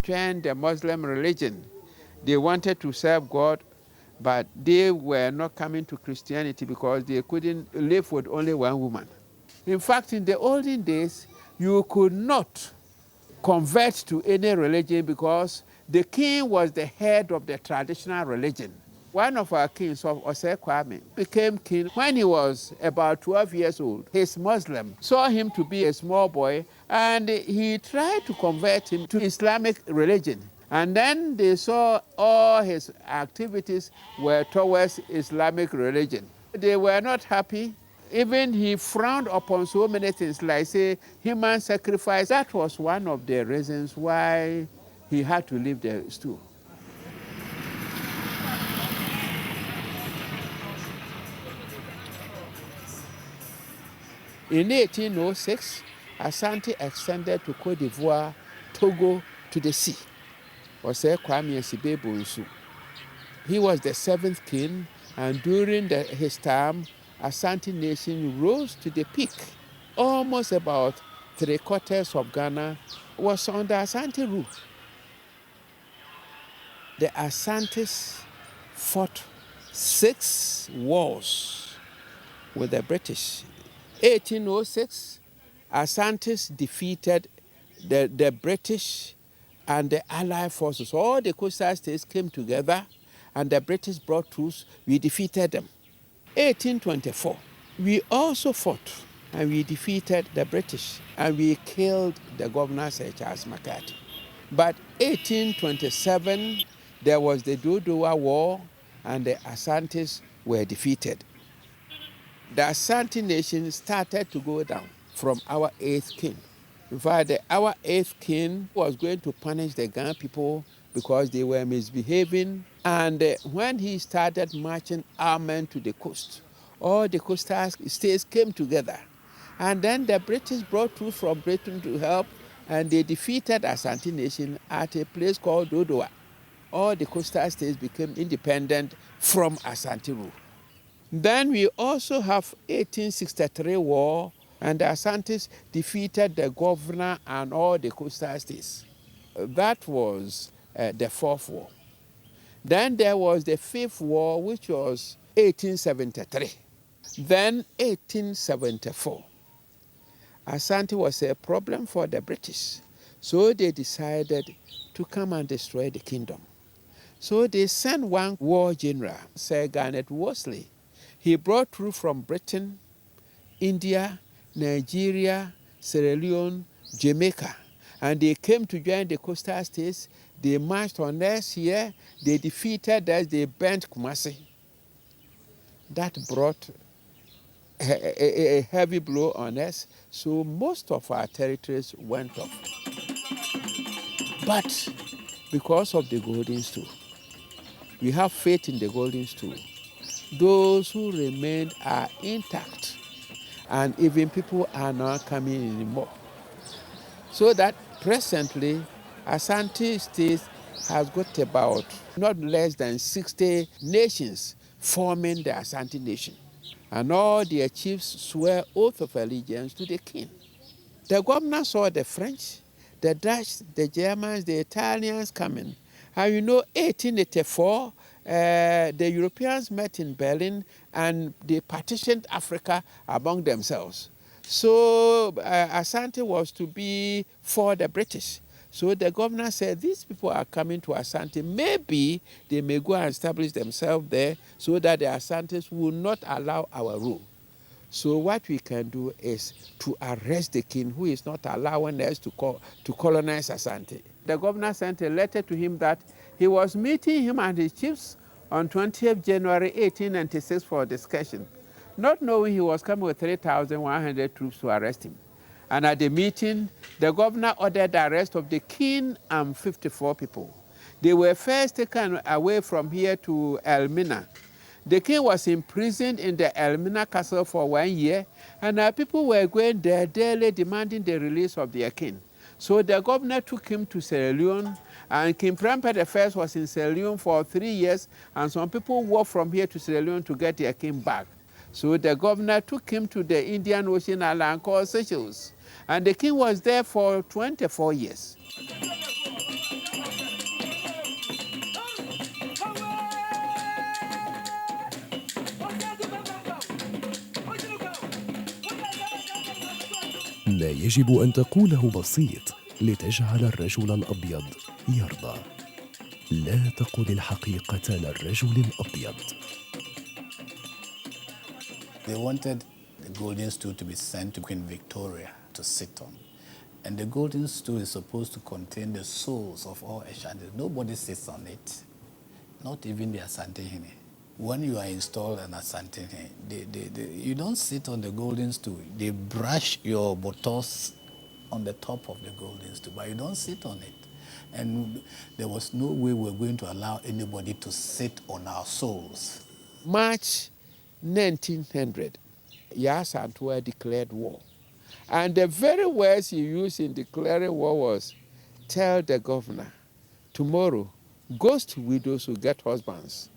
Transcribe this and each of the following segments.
joined the Muslim religion. They wanted to serve God, but they were not coming to Christianity because they couldn't live with only one woman. In fact, in the olden days, you could not convert to any religion because the king was the head of the traditional religion. One of our kings, Osei Kwame, became king when he was about 12 years old. His Muslim saw him to be a small boy, and he tried to convert him to Islamic religion. And then they saw all his activities were towards Islamic religion. They were not happy. Even he frowned upon so many things, like, say, human sacrifice. That was one of the reasons why he had to leave the stool. In 1806, Asante extended to Cote d'Ivoire, Togo, to the sea. Osei Kwame Sibe Bonsu. He was the 7th king, and during his time, Asante nation rose to the peak. Almost about 3/4 of Ghana was under Asante rule. The Asantes fought 6 wars with the British. 1806, Asantes defeated the British and the Allied forces. All the coastal states came together, and the British brought troops. We defeated them. 1824, we also fought, and we defeated the British, and we killed the governor, Sir Charles McCarthy. But 1827, there was the Dodowa War, and the Asantes were defeated. The Asante nation started to go down from our 8th king. In fact, our 8th king was going to punish the Ghana people because they were misbehaving. And when he started marching armed to the coast, all the coastal states came together. And then the British brought troops from Britain to help, and they defeated Asante nation at a place called Dodowa. All the coastal states became independent from Asante rule. Then we also have 1863 war, and the Asantes defeated the governor and all the coastal states. That was the 4th war. Then there was the 5th war, which was 1873. Then 1874. Asante was a problem for the British, so they decided to come and destroy the kingdom. So they sent one war general, Sir Garnet Wolseley. He brought troops from Britain, India, Nigeria, Sierra Leone, Jamaica, and they came to join the coastal states. They marched on us here, they defeated us, they burnt Kumasi. That brought a heavy blow on us, so most of our territories went off. But because of the golden stool, we have faith in the golden stool. Those who remained are intact, and even people are not coming anymore. So that presently, Asante State has got about not less than 60 nations forming the Asante Nation. And all their chiefs swear oath of allegiance to the king. The governor saw the French, the Dutch, the Germans, the Italians coming. And 1884, the Europeans met in Berlin, and they partitioned Africa among themselves. So Asante was to be for the British. So the governor said, these people are coming to Asante. Maybe they may go and establish themselves there so that the Asantes will not allow our rule. So what we can do is to arrest the king who is not allowing us to colonize Asante. The governor sent a letter to him that he was meeting him and his chiefs on 20th January 1896 for discussion, not knowing he was coming with 3,100 troops to arrest him. And at the meeting, the governor ordered the arrest of the king and 54 people. They were first taken away from here to Elmina. The king was imprisoned in the Elmina castle for 1 year, and our people were going there daily demanding the release of their king. So the governor took him to Sierra Leone, and King Prempeh I was in Sierra Leone for 3 years, and some people walked from here to Sierra Leone to get their king back. So the governor took him to the Indian Ocean island called Seychelles, and the king was there for 24 years. ما يجب أن تقوله بسيط لتجعل الرجل الأبيض يرضى. لا تقل الحقيقة للرجل الأبيض. They wanted the golden stool to be sent to Queen Victoria to sit on. And the golden stool is supposed to contain the souls of all Ashantis. Nobody sits on it, not even the Asantehene. When you are installed an Asantehene, you don't sit on the golden stool. They brush your buttocks on the top of the golden stool, but you don't sit on it. And there was no way we were going to allow anybody to sit on our souls. March 1900, Yasantua declared war. And the very words he used in declaring war was, tell the governor, tomorrow, ghost widows will get husbands.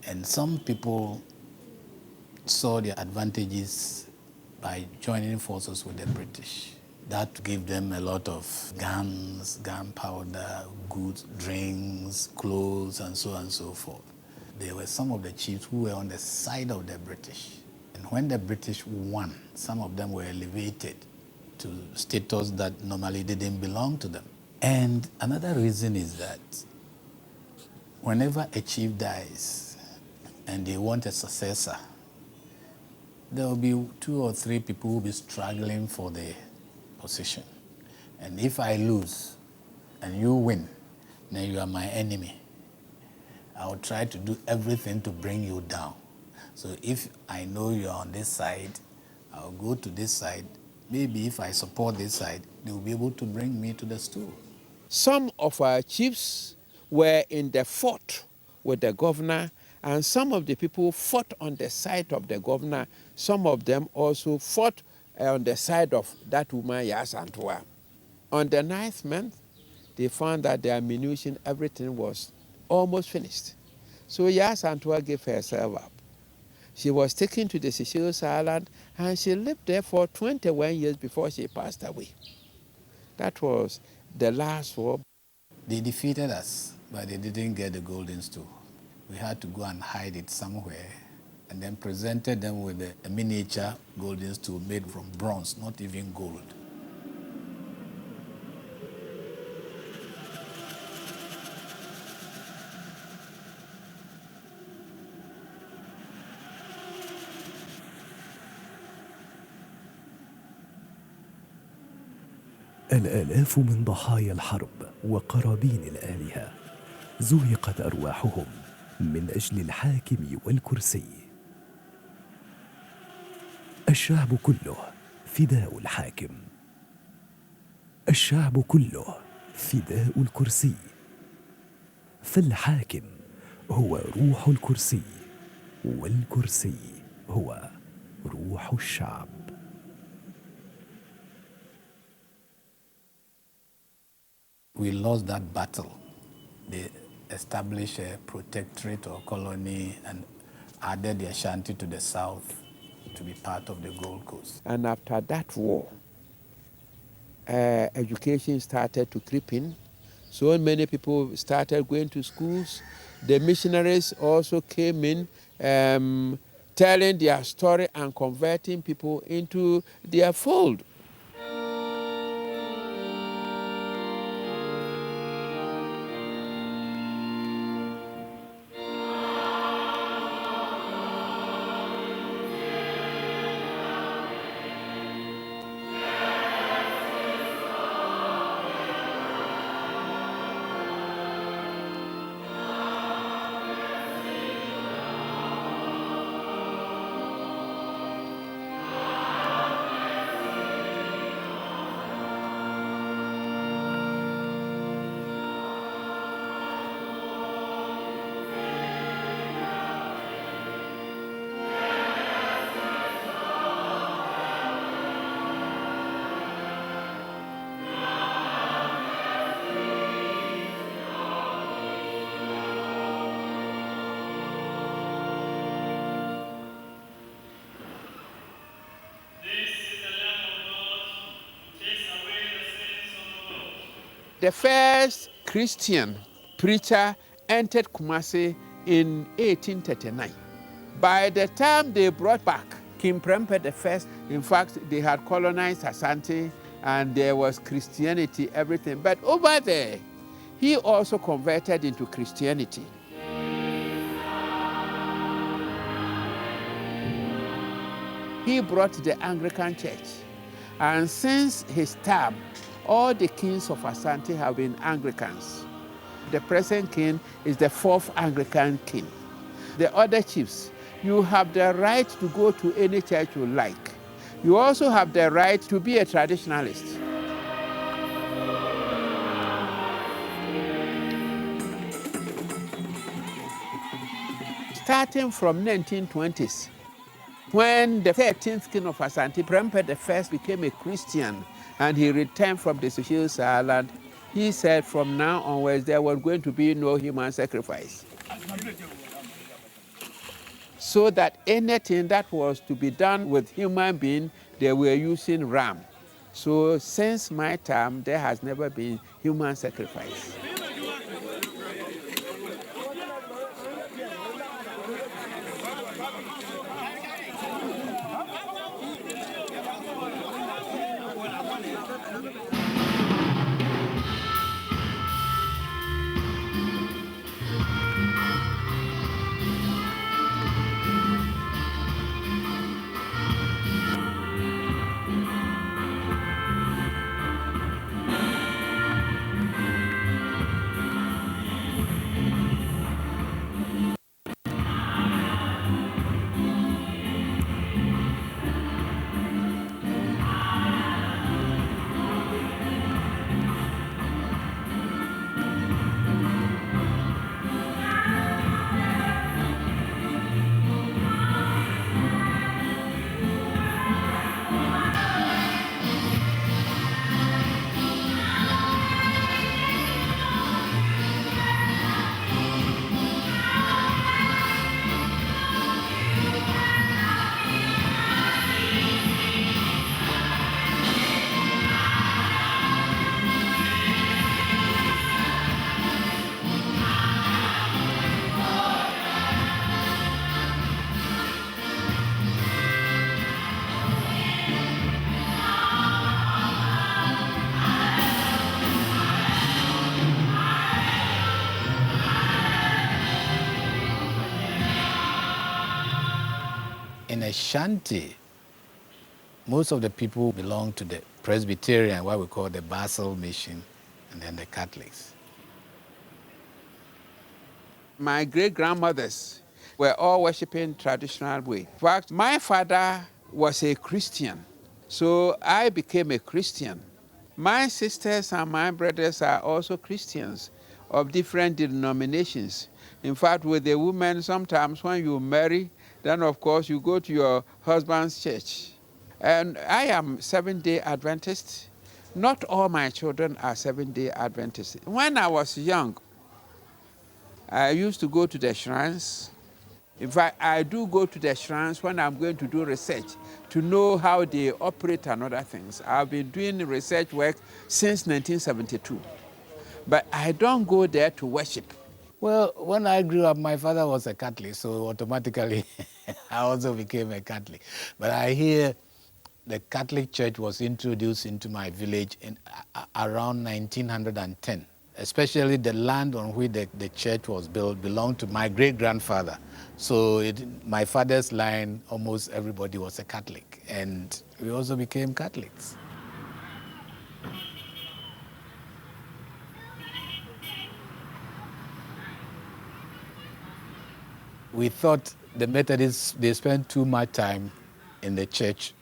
And some people saw the advantages by joining forces with the British. That gave them a lot of guns, gunpowder, goods, drinks, clothes, and so on and so forth. There were some of the chiefs who were on the side of the British. And when the British won, some of them were elevated to status that normally didn't belong to them. And another reason is that whenever a chief dies and they want a successor, there will be 2 or 3 people who will be struggling for the position. And if I lose and you win, then you are my enemy. I will try to do everything to bring you down. So if I know you're on this side, I'll go to this side. Maybe if I support this side, they will be able to bring me to the stool. Some of our chiefs were in the fort with the governor, and some of the people fought on the side of the governor. Some of them also fought on the side of that woman, Yasantua. On the 9th month, they found that the ammunition, everything was almost finished. So Yasantua gave herself up. She was taken to the Seychelles Island, and she lived there for 21 years before she passed away. That was the last war. They defeated us, but they didn't get the golden stool. We had to go and hide it somewhere, and then presented them with a miniature golden stool made from bronze, not even gold. الآلاف من ضحايا الحرب وقرابين الآلهة زهقت أرواحهم من أجل الحاكم والكرسي. الشعب كله فداء الحاكم، الشعب كله فداء الكرسي، فالحاكم هو روح الكرسي، والكرسي هو روح الشعب. We lost that battle. They established a protectorate or colony and added the Ashanti to the south to be part of the Gold Coast. And after that war, education started to creep in. So many people started going to schools. The missionaries also came in, telling their story and converting people into their fold. The first Christian preacher entered Kumasi in 1839. By the time they brought back King Prempeh I, in fact, they had colonized Asante and there was Christianity, everything. But over there, he also converted into Christianity. He brought the Anglican Church. And since his term, all the kings of Asante have been Anglicans. The present king is the fourth Anglican king. The other chiefs, you have the right to go to any church you like. You also have the right to be a traditionalist. Starting from 1920s, when the 13th king of Asante, Prempeh I, became a Christian and he returned from the Seychelles Island, he said from now onwards there was going to be no human sacrifice. So that anything that was to be done with human being, they were using ram. So since my time, there has never been human sacrifice. In Ashanti, most of the people belong to the Presbyterian, what we call the Basel Mission, and then the Catholics. My great-grandmothers were all worshiping traditional way. In fact, my father was a Christian, so I became a Christian. My sisters and my brothers are also Christians of different denominations. In fact, with the women, sometimes when you marry, then of course you go to your husband's church. And I am Seventh-day Adventist. Not all my children are Seventh-day Adventists. When I was young, I used to go to the shrines. In fact, I do go to the shrines when I'm going to do research to know how they operate and other things. I've been doing research work since 1972. But I don't go there to worship. Well, when I grew up, my father was a Catholic, so automatically I also became a Catholic. But I hear the Catholic Church was introduced into my village in around 1910. Especially the land on which the church was built belonged to my great-grandfather. So my father's line, almost everybody was a Catholic, and we also became Catholics. We thought the Methodists, they spent too much time in the church.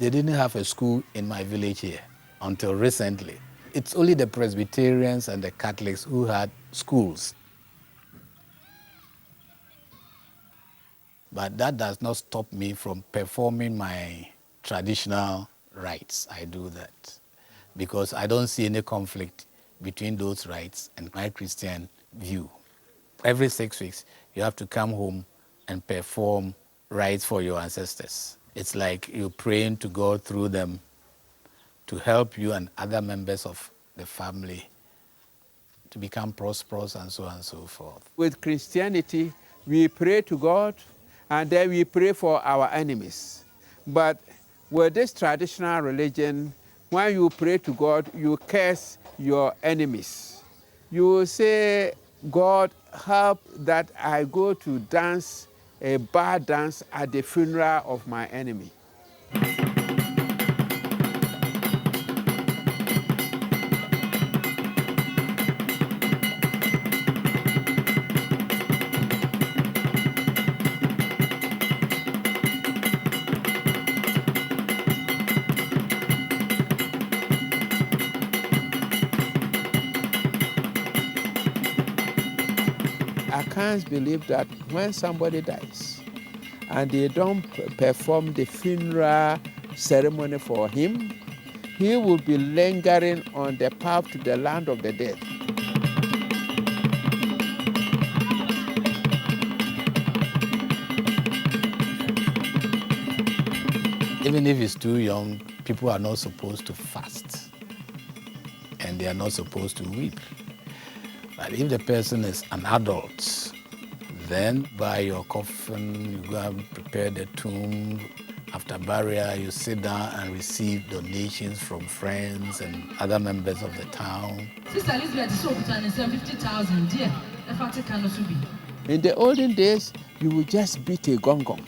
They didn't have a school in my village here until recently. It's only the Presbyterians and the Catholics who had schools. But that does not stop me from performing my traditional rites. I do that because I don't see any conflict between those rites and my Christian view. Every 6 weeks, you have to come home and perform rites for your ancestors. It's like you're praying to God through them to help you and other members of the family to become prosperous and so on and so forth. With Christianity, we pray to God and then we pray for our enemies. But with this traditional religion, when you pray to God, you curse your enemies. You will say, God, help that I go to dance a bar dance at the funeral of my enemy. I can't believe that when somebody dies and they don't perform the funeral ceremony for him, he will be lingering on the path to the land of the dead. Even if he's too young, people are not supposed to fast and they are not supposed to weep. But if the person is an adult, then by your coffin, you go and prepare the tomb. After burial, you sit down and receive donations from friends and other members of the town. Sister Elizabeth is 50,000. In the olden days, you would just beat a gong gong,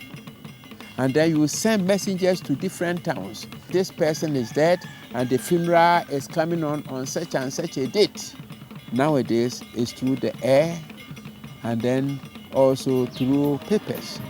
and then you will send messengers to different towns. This person is dead, and the funeral is coming on such and such a date. Nowadays, it's through the air, and then also through papers.